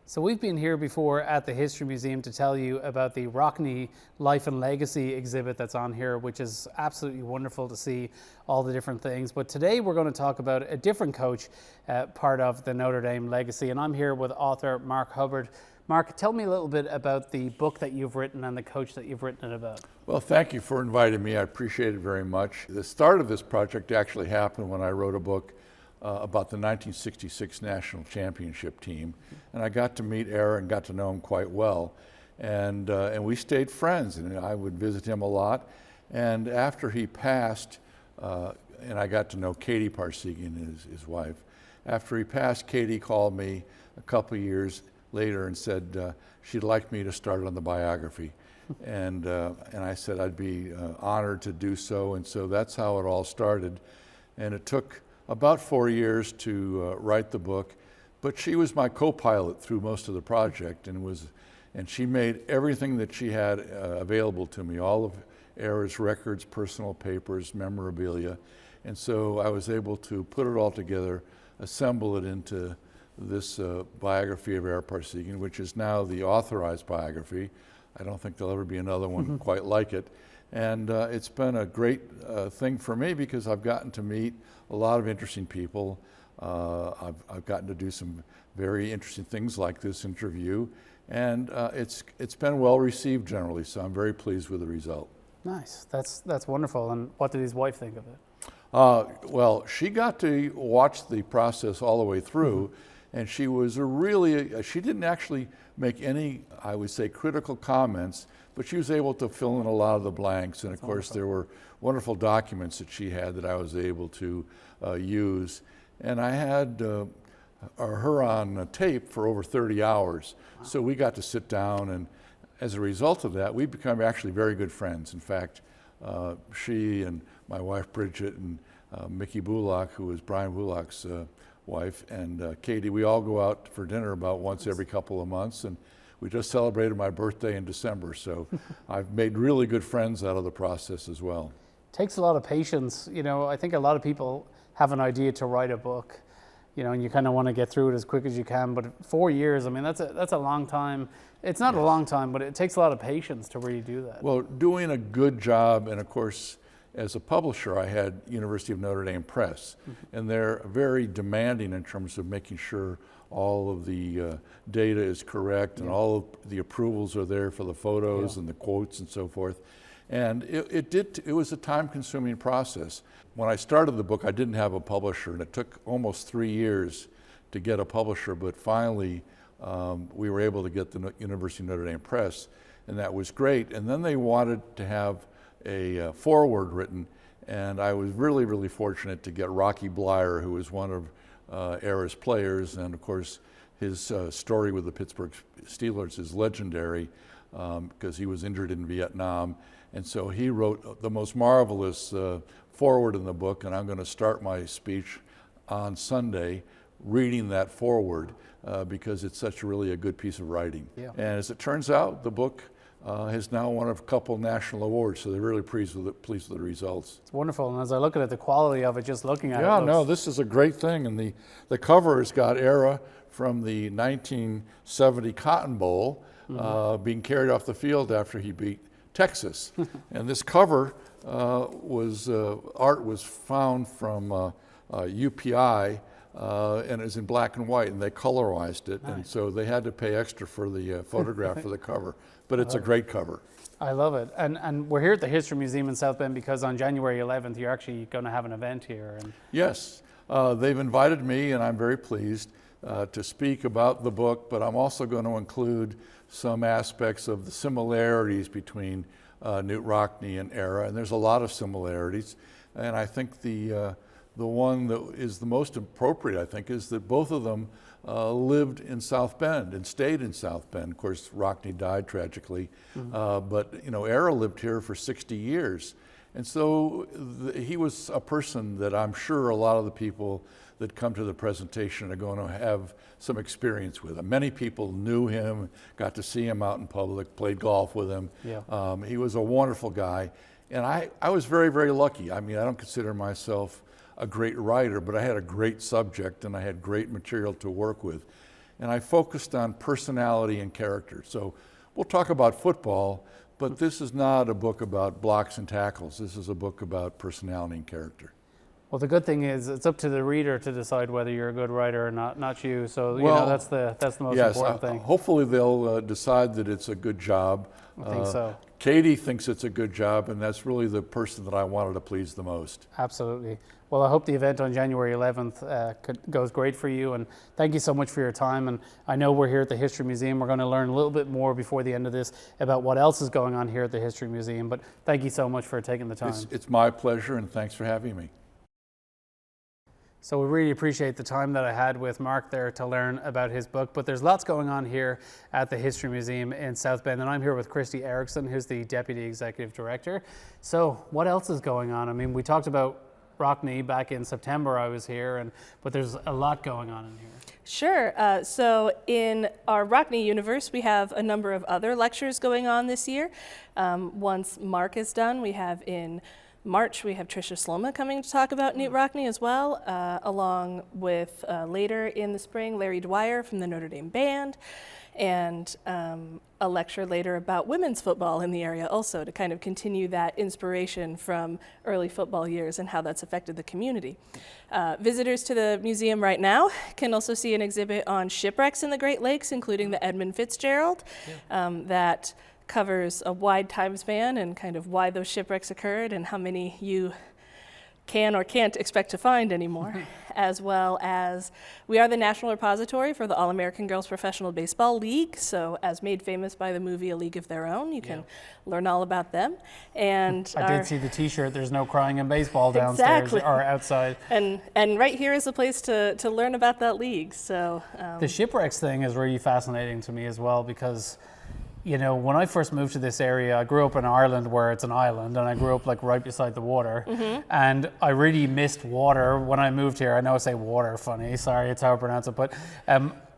So we've been here before at the History Museum to tell you about the Rockne Life and Legacy exhibit that's on here, which is absolutely wonderful to see all the different things. But today we're going to talk about a different coach, part of the Notre Dame legacy. And I'm here with author Mark Hubbard. Mark, tell me a little bit about the book that you've written and the coach that you've written it about. Well, thank you for inviting me. I appreciate it very much. The start of this project actually happened when I wrote a book about the 1966 National Championship team. And I got to meet ARA and got to know him quite well. And we stayed friends, and I would visit him a lot. And after he passed, and I got to know Katie Parsegian, his wife. After he passed, Katie called me a couple of years later and said she'd like me to start on the biography. And I said I'd be honored to do so. And so that's how it all started. And it took about 4 years to write the book, but she was my co-pilot through most of the project, and she made everything that she had available to me, all of ARA's records, personal papers, memorabilia, and so I was able to put it all together, assemble it into this biography of ARA Parsegian, which is now the authorized biography. I don't think there'll ever be another one quite like it. And it's been a great thing for me because I've gotten to meet a lot of interesting people. I've gotten to do some very interesting things like this interview, and it's been well received generally, so I'm very pleased with the result. Nice, that's wonderful. And what did his wife think of it? Well, she got to watch the process all the way through, and she was she didn't actually make any, I would say, critical comments, but she was able to fill in a lot of the blanks. And of course, there were wonderful documents that she had that I was able to use. And I had her on tape for over 30 hours. Wow. So we got to sit down, and as a result of that, we become actually very good friends. In fact, she and my wife Bridget and Mickey Bullock, who was Brian Bullock's wife, and Katie, we all go out for dinner about once every couple of months, and we just celebrated my birthday in December, so I've made really good friends out of the process as well. Takes a lot of patience. You know, I think a lot of people have an idea to write a book, you know, and you kind of want to get through it as quick as you can, but 4 years, I mean, that's a long time. It's not a long time, but it takes a lot of patience to really do that. Well, doing a good job, and of course, as a publisher, I had University of Notre Dame Press, and they're very demanding in terms of making sure all of the data is correct and all of the approvals are there for the photos and the quotes and so forth. And it was a time-consuming process. When I started the book, I didn't have a publisher, and it took almost 3 years to get a publisher, but finally we were able to get the University of Notre Dame Press, and that was great. And then they wanted to have a foreword written, and I was really, really fortunate to get Rocky Bleier, who was one of ARA's players, and of course his story with the Pittsburgh Steelers is legendary because he was injured in Vietnam, and so he wrote the most marvelous foreword in the book, and I'm going to start my speech on Sunday reading that foreword because it's such really a good piece of writing. Yeah. And as it turns out, the book has now won a couple national awards, so they're really pleased with the results. It's wonderful, and as I look at it, the quality of it, just looking at it. Yeah, no, this is a great thing, and the cover has got ARA from the 1970 Cotton Bowl being carried off the field after he beat Texas. And this cover art was found from UPI, and is in black and white, and they colorized it, and so they had to pay extra for the photograph for the cover. But it's a great cover. I love it. And we're here at the History Museum in South Bend because on January 11th, you're actually going to have an event here. Yes, they've invited me, and I'm very pleased to speak about the book, but I'm also going to include some aspects of the similarities between Knute Rockne and ARA, and there's a lot of similarities. And I think the one that is the most appropriate, I think, is that both of them lived in South Bend and stayed in South Bend. Of course, Rockne died tragically, but you know, ARA lived here for 60 years. And so he was a person that I'm sure a lot of the people that come to the presentation are going to have some experience with him. Many people knew him, got to see him out in public, played golf with him. Yeah. He was a wonderful guy. And I was very, very lucky. I mean, I don't consider myself a great writer, but I had a great subject and I had great material to work with. and I focused on personality and character. So we'll talk about football, but this is not a book about blocks and tackles. This is a book about personality and character. Well, the good thing is it's up to the reader to decide whether you're a good writer or not you. So you know, that's the most important thing. Hopefully they'll decide that it's a good job. I think so. Katie thinks it's a good job, and that's really the person that I wanted to please the most. Absolutely. Well, I hope the event on January 11th goes great for you, and thank you so much for your time. And I know we're here at the History Museum. We're going to learn a little bit more before the end of this about what else is going on here at the History Museum, but thank you so much for taking the time. It's my pleasure, and thanks for having me. So we really appreciate the time that I had with Mark there to learn about his book, but there's lots going on here at the History Museum in South Bend, and I'm here with Christy Erickson, who's the Deputy Executive Director. So what else is going on? I mean, we talked about Rockne back in September. I was here, but there's a lot going on in here. Sure. So in our Rockne universe, we have a number of other lectures going on this year. Once Mark is done, we have in March, we have Tricia Sloma coming to talk about Knute Rockne as well, along with later in the spring, Larry Dwyer from the Notre Dame Band, and a lecture later about women's football in the area also to kind of continue that inspiration from early football years and how that's affected the community. Visitors to the museum right now can also see an exhibit on shipwrecks in the Great Lakes, including the Edmund Fitzgerald, that covers a wide time span and kind of why those shipwrecks occurred and how many you can or can't expect to find anymore, as well as we are the national repository for the All-American Girls Professional Baseball League, so as made famous by the movie A League of Their Own, you can learn all about them. And I did see the t-shirt, "There's no crying in baseball" downstairs or outside. And right here is a place to learn about that league. So the shipwrecks thing is really fascinating to me as well, because you know, when I first moved to this area, I grew up in Ireland where it's an island, and I grew up like right beside the water. And I really missed water when I moved here. I know I say water funny, sorry, it's how I pronounce it. But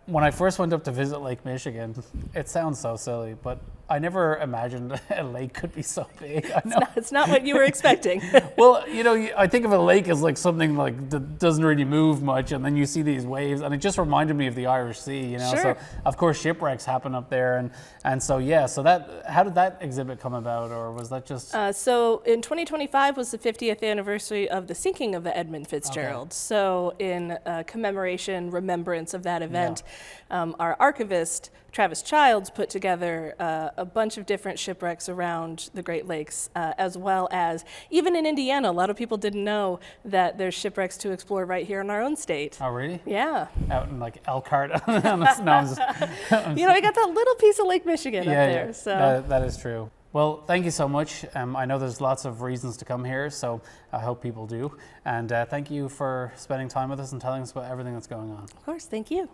when I first went up to visit Lake Michigan, it sounds so silly, but I never imagined a lake could be so big. I know. It's not what you were expecting. Well, you know, I think of a lake as like something like that doesn't really move much, and then you see these waves, and it just reminded me of the Irish Sea, you know. Sure. So of course shipwrecks happen up there, and so yeah. So that, how did that exhibit come about, or was that just? So in 2025 was the 50th anniversary of the sinking of the Edmund Fitzgerald. Okay. So in commemoration, remembrance of that event, our archivist Travis Childs put together a bunch of different shipwrecks around the Great Lakes, as well as even in Indiana. A lot of people didn't know that there's shipwrecks to explore right here in our own state. Oh, really? Yeah. Out in like Elkhart. No, you know, we got that little piece of Lake Michigan up there. Yeah, so that is true. Well, thank you so much. I know there's lots of reasons to come here, so I hope people do. And thank you for spending time with us and telling us about everything that's going on. Of course, thank you.